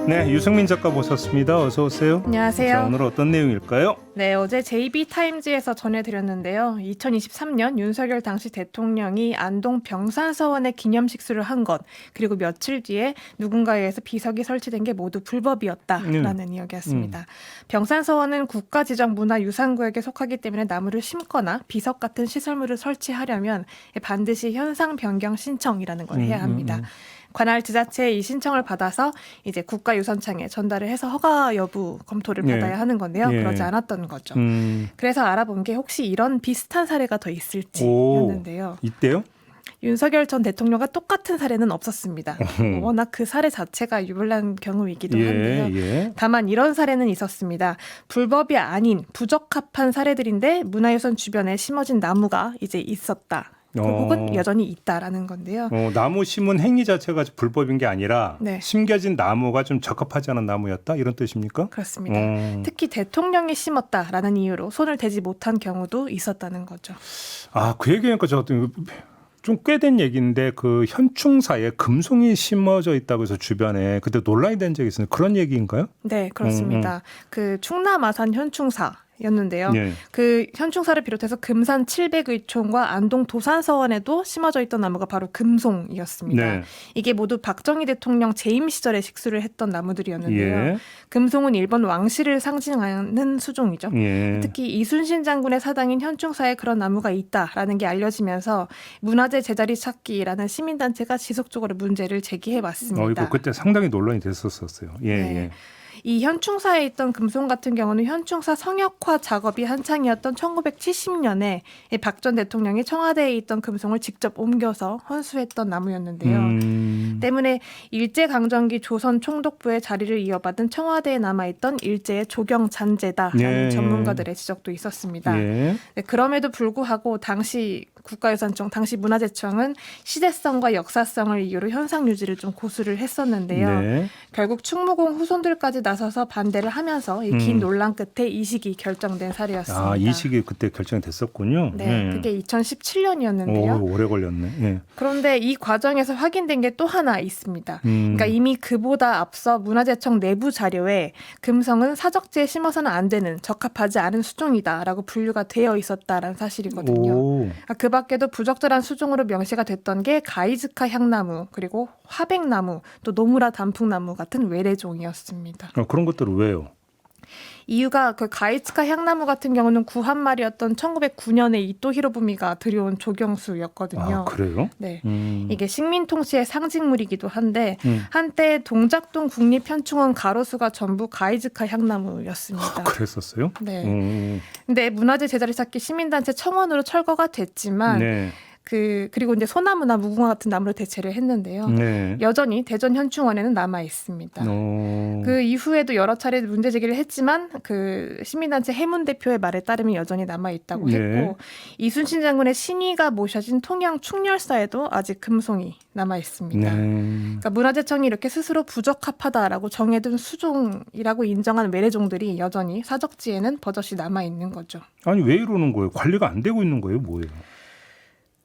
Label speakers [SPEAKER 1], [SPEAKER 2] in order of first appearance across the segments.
[SPEAKER 1] 네, 유승민 작가 모셨습니다. 어서 오세요.
[SPEAKER 2] 안녕하세요.
[SPEAKER 1] 자, 오늘 어떤 내용일까요?
[SPEAKER 2] 네, 어제 JB타임즈에서 전해드렸는데요. 2023년 윤석열 당시 대통령이 안동 병산서원에 기념식수를 한 것, 그리고 며칠 뒤에 누군가에 의해서 비석이 설치된 게 모두 불법이었다라는 이야기였습니다. 병산서원은 국가지정문화유산구역에 속하기 때문에 나무를 심거나 비석 같은 시설물을 설치하려면 반드시 현상 변경 신청이라는 걸 해야 합니다. 관할 지자체의 이 신청을 받아서 이제 국가유선청에 전달을 해서 허가 여부 검토를 받아야 하는 건데요. 그러지 않았던 거죠. 그래서 알아본 게 혹시 이런 비슷한 사례가 더 있을지였는데요.
[SPEAKER 1] 이때요?
[SPEAKER 2] 윤석열 전 대통령과 똑같은 사례는 없었습니다. 워낙 그 사례 자체가 유별난 경우이기도 한데요. 다만 이런 사례는 있었습니다. 불법이 아닌 부적합한 사례들인데 문화유산 주변에 심어진 나무가 이제 있었다. 혹은 여전히 있다라는 건데요.
[SPEAKER 1] 나무 심은 행위 자체가 불법인 게 아니라 심겨진 나무가 좀 적합하지 않은 나무였다? 이런 뜻입니까?
[SPEAKER 2] 그렇습니다. 특히 대통령이 심었다라는 이유로 손을 대지 못한 경우도 있었다는 거죠.
[SPEAKER 1] 아, 그 얘기하니까 저 좀 꽤 된 얘기인데 그 현충사에 금송이 심어져 있다고 해서 주변에 그때 논란이 된 적이 있었는데 그런 얘기인가요?
[SPEAKER 2] 네, 그렇습니다. 그 충남 아산 현충사 였는데요. 그 현충사를 비롯해서 금산 700의촌과 안동 도산서원에도 심어져 있던 나무가 바로 금송이었습니다. 이게 모두 박정희 대통령 재임 시절에 식수를 했던 나무들이었는데요. 금송은 일본 왕실을 상징하는 수종이죠. 특히 이순신 장군의 사당인 현충사에 그런 나무가 있다라는 게 알려지면서 문화재 제자리 찾기라는 시민단체가 지속적으로 문제를 제기해 왔습니다.
[SPEAKER 1] 이거 그때 상당히 논란이 됐었어요.
[SPEAKER 2] 이 현충사에 있던 금송 같은 경우는 현충사 성역화 작업이 한창이었던 1970년에 박 전 대통령이 청와대에 있던 금송을 직접 옮겨서 헌수했던 나무였는데요. 때문에 일제강점기 조선 총독부의 자리를 이어받은 청와대에 남아있던 일제의 조경 잔재다라는 전문가들의 지적도 있었습니다. 그럼에도 불구하고 당시 국가유산청, 당시 문화재청은 시대성과 역사성을 이유로 현상 유지를 좀 고수를 했었는데요. 결국 충무공 후손들까지 나서서 반대를 하면서 이 긴 논란 끝에 이 시기 결정된 사례였습니다.
[SPEAKER 1] 아, 이 시기 그때 결정됐었군요.
[SPEAKER 2] 네, 그게 2017년이었는데요.
[SPEAKER 1] 오래 걸렸네.
[SPEAKER 2] 그런데 이 과정에서 확인된 게 또 하나 있습니다. 그러니까 이미 그보다 앞서 문화재청 내부 자료에 금성은 사적지에 심어서는 안 되는 적합하지 않은 수종이다라고 분류가 되어 있었다라는 사실이거든요. 그 밖에도 부적절한 수종으로 명시가 됐던 게 가이즈카 향나무, 그리고 화백나무, 또 노무라 단풍나무 같은 외래종이었습니다.
[SPEAKER 1] 그런 것들은 왜요?
[SPEAKER 2] 이유가 그 가이츠카 향나무 같은 경우는 구한말이었던 1909년에 이토 히로부미가 들여온 조경수였거든요.
[SPEAKER 1] 아, 그래요?
[SPEAKER 2] 네, 이게 식민통치의 상징물이기도 한데 한때 동작동 국립현충원 가로수가 전부 가이즈카 향나무였습니다.
[SPEAKER 1] 그랬었어요?
[SPEAKER 2] 네. 근데 문화재 제자리 찾기 시민단체 청원으로 철거가 됐지만 그리고 이제 소나무나 무궁화 같은 나무를 대체를 했는데요. 여전히 대전 현충원에는 남아 있습니다. 그 이후에도 여러 차례 문제 제기를 했지만 그 시민단체 해문 대표의 말에 따르면 여전히 남아 있다고 했고 이순신 장군의 신의가 모셔진 통영 충렬사에도 아직 금송이 남아 있습니다. 그러니까 문화재청이 이렇게 스스로 부적합하다라고 정해둔 수종이라고 인정한 외래종들이 여전히 사적지에는 버젓이 남아 있는 거죠.
[SPEAKER 1] 아니, 왜 이러는 거예요? 관리가 안 되고 있는 거예요? 뭐예요?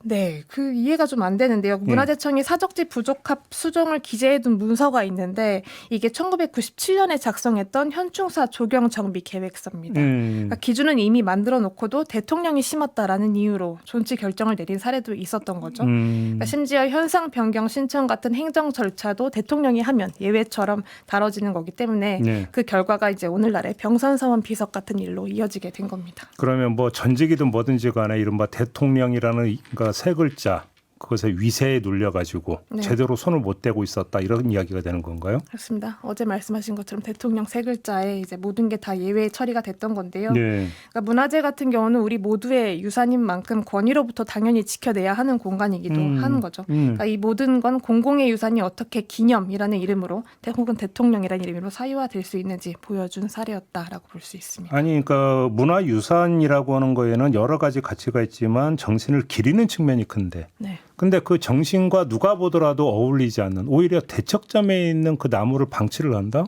[SPEAKER 2] 네, 그 이해가 좀 안 되는데요. 문화재청이 사적지 부적합 수종을 기재해둔 문서가 있는데 이게 1997년에 작성했던 현충사 조경 정비 계획서입니다. 그러니까 기준은 이미 만들어 놓고도 대통령이 심었다라는 이유로 존치 결정을 내린 사례도 있었던 거죠. 그러니까 심지어 현상 변경 신청 같은 행정 절차도 대통령이 하면 예외처럼 다뤄지는 거기 때문에 그 결과가 이제 오늘날의 병산서원 비석 같은 일로 이어지게 된 겁니다.
[SPEAKER 1] 그러면 뭐 전직이든 뭐든지 간에 이른바 대통령이라는 세 글자 그것에 위세에 눌려가지고 제대로 손을 못 대고 있었다 이런 이야기가 되는 건가요?
[SPEAKER 2] 그렇습니다. 어제 말씀하신 것처럼 대통령 세 글자에 이제 모든 게 다 예외 처리가 됐던 건데요. 그러니까 문화재 같은 경우는 우리 모두의 유산인 만큼 권위로부터 당연히 지켜내야 하는 공간이기도 하는 거죠. 그러니까 이 모든 건 공공의 유산이 어떻게 기념이라는 이름으로 혹은 대통령이라는 이름으로 사유화될 수 있는지 보여준 사례였다라고 볼 수 있습니다.
[SPEAKER 1] 아니, 그러니까 문화유산이라고 하는 거에는 여러 가지 가치가 있지만 정신을 기리는 측면이 큰데. 근데 그 정신과 누가 보더라도 어울리지 않는 오히려 대척점에 있는 그 나무를 방치를 한다?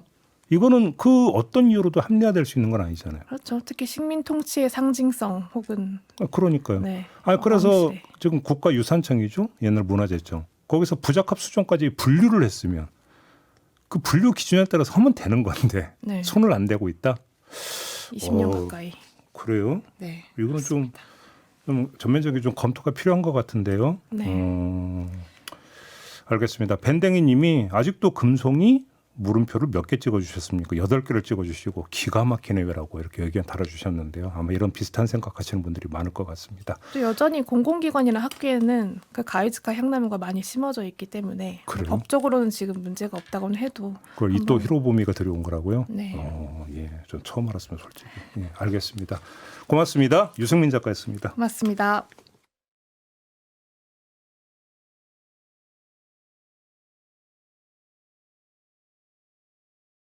[SPEAKER 1] 이거는 그 어떤 이유로도 합리화될 수 있는 건 아니잖아요.
[SPEAKER 2] 그렇죠. 특히 식민 통치의 상징성 혹은
[SPEAKER 1] 그러니까요. 그래서
[SPEAKER 2] 왕실의.
[SPEAKER 1] 지금 국가유산청이죠. 옛날 문화재청. 거기서 부적합 수종까지 분류를 했으면 그 분류 기준에 따라서 하면 되는 건데
[SPEAKER 2] 네.
[SPEAKER 1] 손을 안 대고 있다.
[SPEAKER 2] 20년 가까이.
[SPEAKER 1] 그래요?
[SPEAKER 2] 네.
[SPEAKER 1] 이거는 좀
[SPEAKER 2] 그렇습니다.
[SPEAKER 1] 전면적인 좀 검토가 필요한 것 같은데요.
[SPEAKER 2] 네.
[SPEAKER 1] 알겠습니다. 밴댕이님이 아직도 금송이 물음표를 몇 개 찍어주셨습니까? 8개를 찍어주시고 기가 막히네요라고 이렇게 의견 달아주셨는데요. 아마 이런 비슷한 생각하시는 분들이 많을 것 같습니다.
[SPEAKER 2] 또 여전히 공공기관이나 학교에는 그 가이즈카 향나무가 많이 심어져 있기 때문에
[SPEAKER 1] 그래요?
[SPEAKER 2] 법적으로는 지금 문제가 없다고는 해도
[SPEAKER 1] 그걸 이또 히로부미가 들여온 거라고요?
[SPEAKER 2] 네.
[SPEAKER 1] 예, 전 처음 알았으면 솔직히. 예, 알겠습니다. 고맙습니다. 유승민 작가였습니다.
[SPEAKER 2] 고맙습니다.